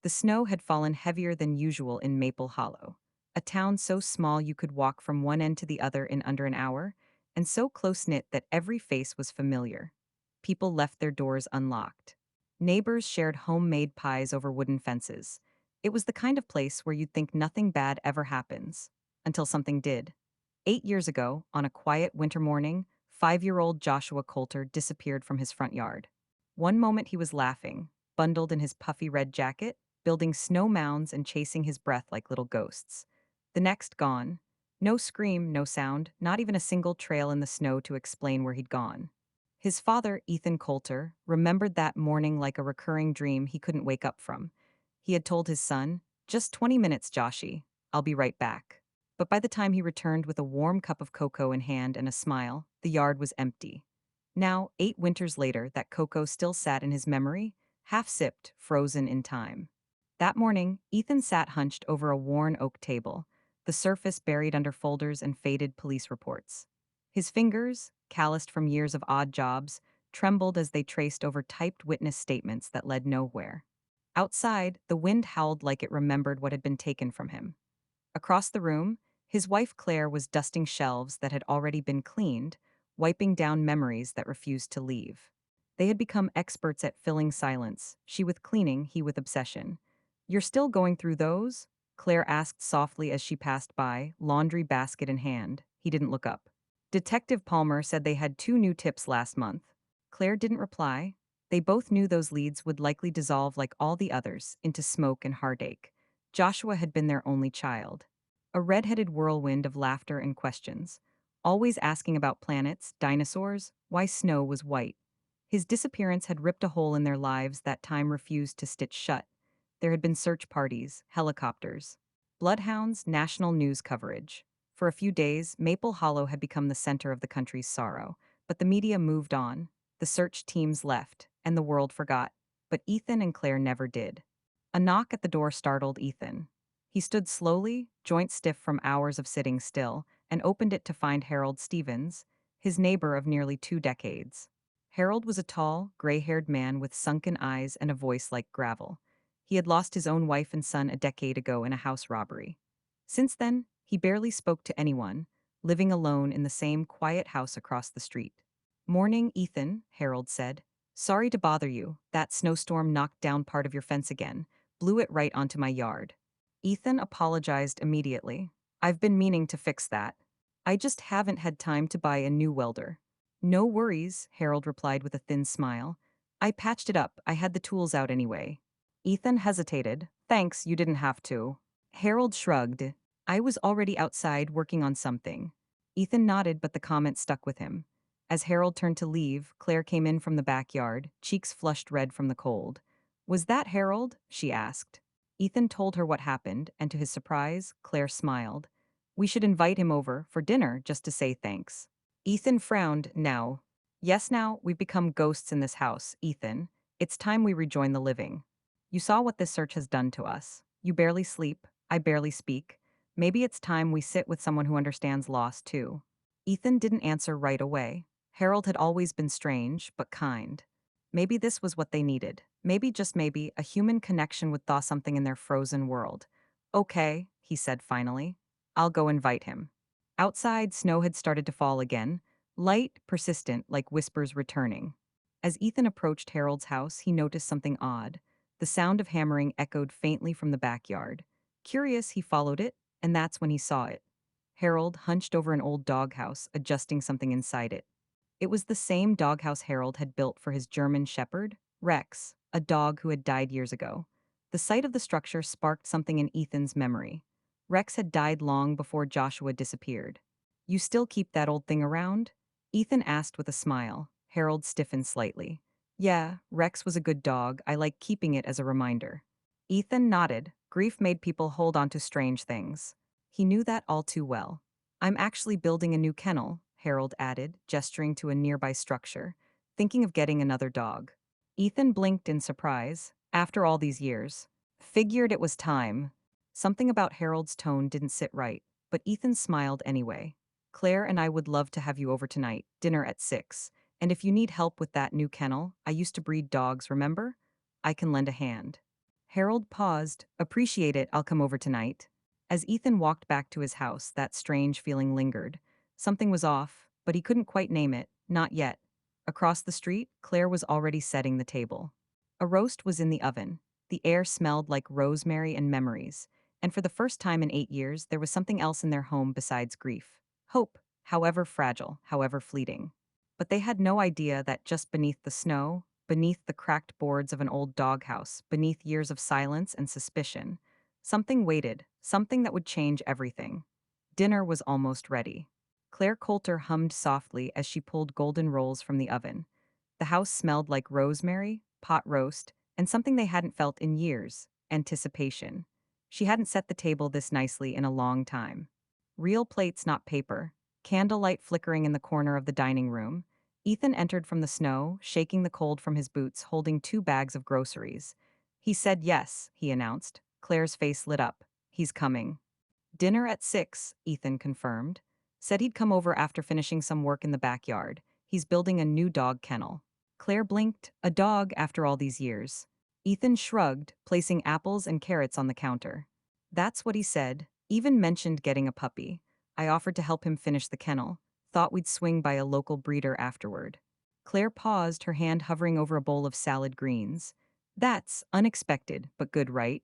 The snow had fallen heavier than usual in Maple Hollow, a town so small you could walk from one end to the other in under an hour, and so close-knit that every face was familiar. People left their doors unlocked. Neighbors shared homemade pies over wooden fences. It was the kind of place where you'd think nothing bad ever happens, until something did. 8 years ago, on a quiet winter morning, 5-year-old Joshua Coulter disappeared from his front yard. One moment he was laughing, bundled in his puffy red jacket, building snow mounds and chasing his breath like little ghosts. The next gone. No scream, no sound, not even a single trail in the snow to explain where he'd gone. His father, Ethan Coulter, remembered that morning like a recurring dream he couldn't wake up from. He had told his son, "Just 20 minutes, Joshy. I'll be right back." But by the time he returned with a warm cup of cocoa in hand and a smile, the yard was empty. Now, 8 winters later, that cocoa still sat in his memory, half sipped, frozen in time. That morning, Ethan sat hunched over a worn oak table, the surface buried under folders and faded police reports. His fingers, calloused from years of odd jobs, trembled as they traced over typed witness statements that led nowhere. Outside, the wind howled like it remembered what had been taken from him. Across the room, his wife Claire was dusting shelves that had already been cleaned, wiping down memories that refused to leave. They had become experts at filling silence, she with cleaning, he with obsession. "You're still going through those?" Claire asked softly as she passed by, laundry basket in hand. He didn't look up. Detective Palmer said they had 2 new tips last month. Claire didn't reply. They both knew those leads would likely dissolve like all the others, into smoke and heartache. Joshua had been their only child. A red-headed whirlwind of laughter and questions, always asking about planets, dinosaurs, why snow was white. His disappearance had ripped a hole in their lives that time refused to stitch shut. There had been search parties, helicopters, bloodhounds, national news coverage. For a few days, Maple Hollow had become the center of the country's sorrow, but the media moved on, the search teams left, and the world forgot. But Ethan and Claire never did. A knock at the door startled Ethan. He stood slowly, joints stiff from hours of sitting still, and opened it to find Harold Stevens, his neighbor of nearly 2 decades. Harold was a tall, gray-haired man with sunken eyes and a voice like gravel. He had lost his own wife and son a decade ago in a house robbery. Since then, he barely spoke to anyone, living alone in the same quiet house across the street. "Morning, Ethan," Harold said. "Sorry to bother you. That snowstorm knocked down part of your fence again, blew it right onto my yard." Ethan apologized immediately. "I've been meaning to fix that. I just haven't had time to buy a new welder." "No worries," Harold replied with a thin smile. "I patched it up. I had the tools out anyway." Ethan hesitated. "Thanks, you didn't have to." Harold shrugged. "I was already outside working on something." Ethan nodded, but the comment stuck with him. As Harold turned to leave, Claire came in from the backyard, cheeks flushed red from the cold. "Was that Harold?" she asked. Ethan told her what happened, and to his surprise, Claire smiled. "We should invite him over for dinner just to say thanks." Ethan frowned. "Now. Yes, now, we've become ghosts in this house, Ethan. It's time we rejoin the living. You saw what this search has done to us. You barely sleep, I barely speak. Maybe it's time we sit with someone who understands loss, too." Ethan didn't answer right away. Harold had always been strange, but kind. Maybe this was what they needed. Maybe, just maybe, a human connection would thaw something in their frozen world. "Okay," he said finally. "I'll go invite him." Outside, snow had started to fall again, light, persistent, like whispers returning. As Ethan approached Harold's house, he noticed something odd. The sound of hammering echoed faintly from the backyard. Curious, he followed it, and that's when he saw it. Harold, hunched over an old doghouse, adjusting something inside it. It was the same doghouse Harold had built for his German shepherd, Rex, a dog who had died years ago. The sight of the structure sparked something in Ethan's memory. Rex had died long before Joshua disappeared. "You still keep that old thing around?" Ethan asked with a smile. Harold stiffened slightly. "Yeah, Rex was a good dog. I like keeping it as a reminder." Ethan nodded. Grief made people hold on to strange things. He knew that all too well. "I'm actually building a new kennel," Harold added, gesturing to a nearby structure, "thinking of getting another dog." Ethan blinked in surprise. After all these years. Figured it was time. Something about Harold's tone didn't sit right, but Ethan smiled anyway. "Claire and I would love to have you over tonight, dinner at 6. And if you need help with that new kennel, I used to breed dogs, remember? I can lend a hand." Harold paused. Appreciate it, I'll come over tonight. As Ethan walked back to his house, that strange feeling lingered. Something was off, but he couldn't quite name it, not yet. Across the street, Claire was already setting the table. A roast was in the oven. The air smelled like rosemary and memories, and for the first time in 8 years, there was something else in their home besides grief. Hope, however fragile, however fleeting. But they had no idea that just beneath the snow, beneath the cracked boards of an old doghouse, beneath years of silence and suspicion, something waited, something that would change everything. Dinner was almost ready. Claire Coulter hummed softly as she pulled golden rolls from the oven. The house smelled like rosemary, pot roast, and something they hadn't felt in years, anticipation. She hadn't set the table this nicely in a long time. Real plates, not paper, candlelight flickering in the corner of the dining room. Ethan entered from the snow, shaking the cold from his boots, holding 2 bags of groceries. He said yes, he announced. Claire's face lit up. He's coming. Dinner at 6, Ethan confirmed. Said he'd come over after finishing some work in the backyard. He's building a new dog kennel. Claire blinked. A dog after all these years. Ethan shrugged, placing apples and carrots on the counter. That's what he said. Even mentioned getting a puppy. I offered to help him finish the kennel. Thought we'd swing by a local breeder afterward. Claire paused, her hand hovering over a bowl of salad greens. That's unexpected, but good, right?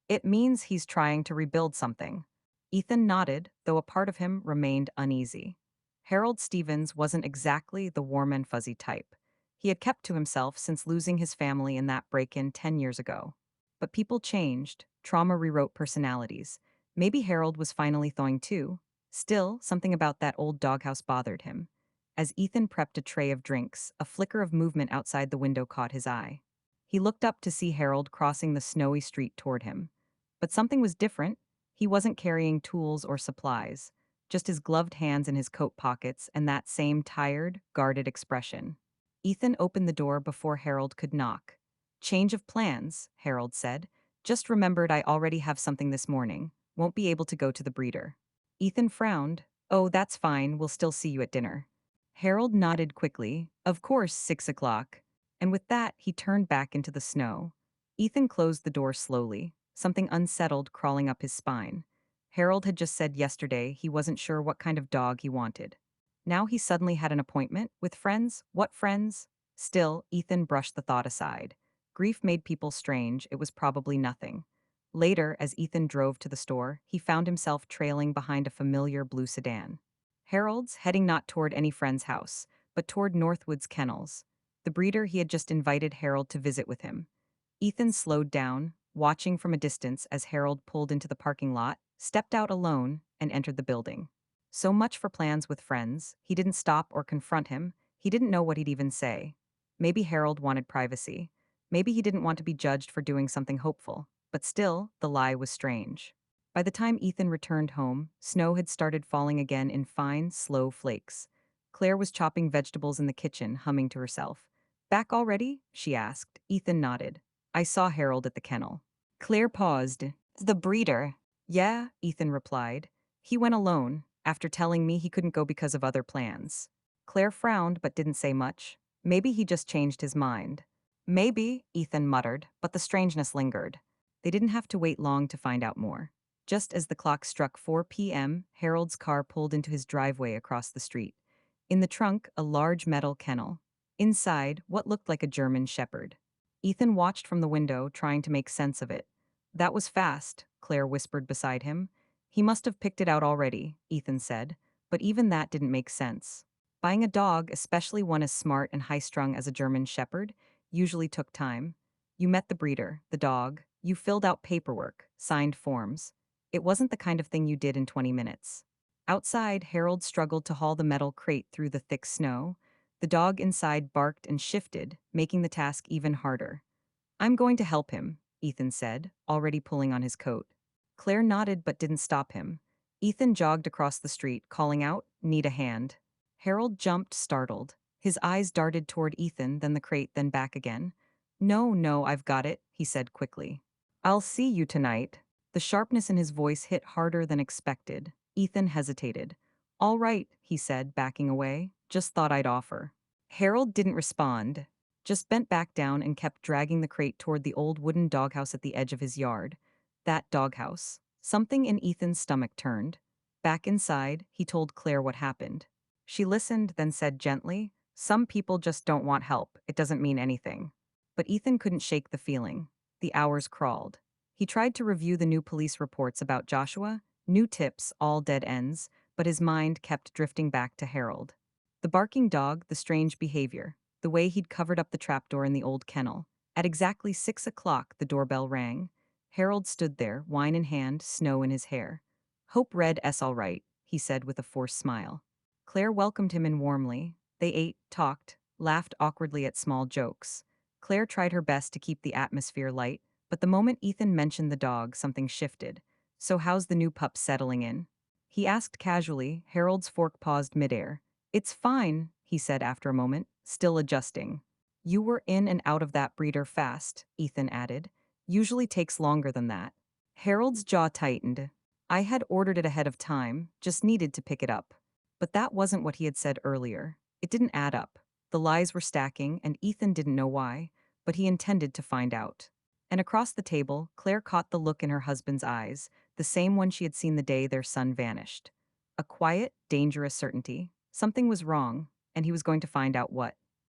It means he's trying to rebuild something. Ethan nodded, though a part of him remained uneasy. Harold Stevens wasn't exactly the warm and fuzzy type. He had kept to himself since losing his family in that break-in 10 years ago. But people changed, trauma rewrote personalities. Maybe Harold was finally thawing too. Still, something about that old doghouse bothered him. As Ethan prepped a tray of drinks, a flicker of movement outside the window caught his eye. He looked up to see Harold crossing the snowy street toward him. But something was different. He wasn't carrying tools or supplies, just his gloved hands in his coat pockets and that same tired, guarded expression. Ethan opened the door before Harold could knock. Change of plans, Harold said. Just remembered I already have something this morning. Won't be able to go to the breeder. Ethan frowned. Oh, that's fine, we'll still see you at dinner. Harold nodded quickly. Of course, 6 o'clock. And with that, he turned back into the snow. Ethan closed the door slowly, something unsettled crawling up his spine. Harold had just said yesterday he wasn't sure what kind of dog he wanted. Now he suddenly had an appointment with friends. What friends? Still, Ethan brushed the thought aside. Grief made people strange, it was probably nothing. Later, as Ethan drove to the store, he found himself trailing behind a familiar blue sedan. Harold's, heading not toward any friend's house, but toward Northwood's kennels. The breeder he had just invited Harold to visit with him. Ethan slowed down, watching from a distance as Harold pulled into the parking lot, stepped out alone, and entered the building. So much for plans with friends. He didn't stop or confront him. He didn't know what he'd even say. Maybe Harold wanted privacy. Maybe he didn't want to be judged for doing something hopeful. But still, the lie was strange. By the time Ethan returned home, snow had started falling again in fine, slow flakes. Claire was chopping vegetables in the kitchen, humming to herself. Back already? She asked. Ethan nodded. I saw Harold at the kennel. Claire paused. The breeder. Yeah, Ethan replied. He went alone, after telling me he couldn't go because of other plans. Claire frowned but didn't say much. Maybe he just changed his mind. Maybe, Ethan muttered, but the strangeness lingered. They didn't have to wait long to find out more. Just as the clock struck 4 p.m., Harold's car pulled into his driveway across the street. In the trunk, a large metal kennel. Inside, what looked like a German shepherd. Ethan watched from the window, trying to make sense of it. That was fast, Claire whispered beside him. He must have picked it out already, Ethan said, but even that didn't make sense. Buying a dog, especially one as smart and high-strung as a German shepherd, usually took time. You met the breeder, the dog, you filled out paperwork, signed forms. It wasn't the kind of thing you did in 20 minutes. Outside, Harold struggled to haul the metal crate through the thick snow. The dog inside barked and shifted, making the task even harder. I'm going to help him, Ethan said, already pulling on his coat. Claire nodded but didn't stop him. Ethan jogged across the street, calling out, Need a hand. Harold jumped, startled. His eyes darted toward Ethan, then the crate, then back again. No, no, I've got it, he said quickly. I'll see you tonight. The sharpness in his voice hit harder than expected. Ethan hesitated. All right, he said, backing away. Just thought I'd offer. Harold didn't respond. just bent back down and kept dragging the crate toward the old wooden doghouse at the edge of his yard. That doghouse. Something in Ethan's stomach turned. Back inside, he told Claire what happened. She listened, then said gently, "Some people just don't want help. It doesn't mean anything." But Ethan couldn't shake the feeling. The hours crawled. He tried to review the new police reports about Joshua, new tips, all dead ends, but his mind kept drifting back to Harold. The barking dog, the strange behavior, the way he'd covered up the trapdoor in the old kennel. At exactly 6 o'clock, the doorbell rang. Harold stood there, wine in hand, snow in his hair. "Hope Red S all right," he said with a forced smile. Claire welcomed him in warmly. They ate, talked, laughed awkwardly at small jokes. Claire tried her best to keep the atmosphere light, but the moment Ethan mentioned the dog, something shifted. "So how's the new pup settling in?" He asked casually. Harold's fork paused midair. "It's fine," he said after a moment, still adjusting. "You were in and out of that breeder fast," Ethan added. "Usually takes longer than that." Harold's jaw tightened. "I had ordered it ahead of time, just needed to pick it up." But that wasn't what he had said earlier. It didn't add up. The lies were stacking, and Ethan didn't know why, but he intended to find out. And across the table, Claire caught the look in her husband's eyes, the same one she had seen the day their son vanished. A quiet, dangerous certainty. Something was wrong, and he was going to find out what.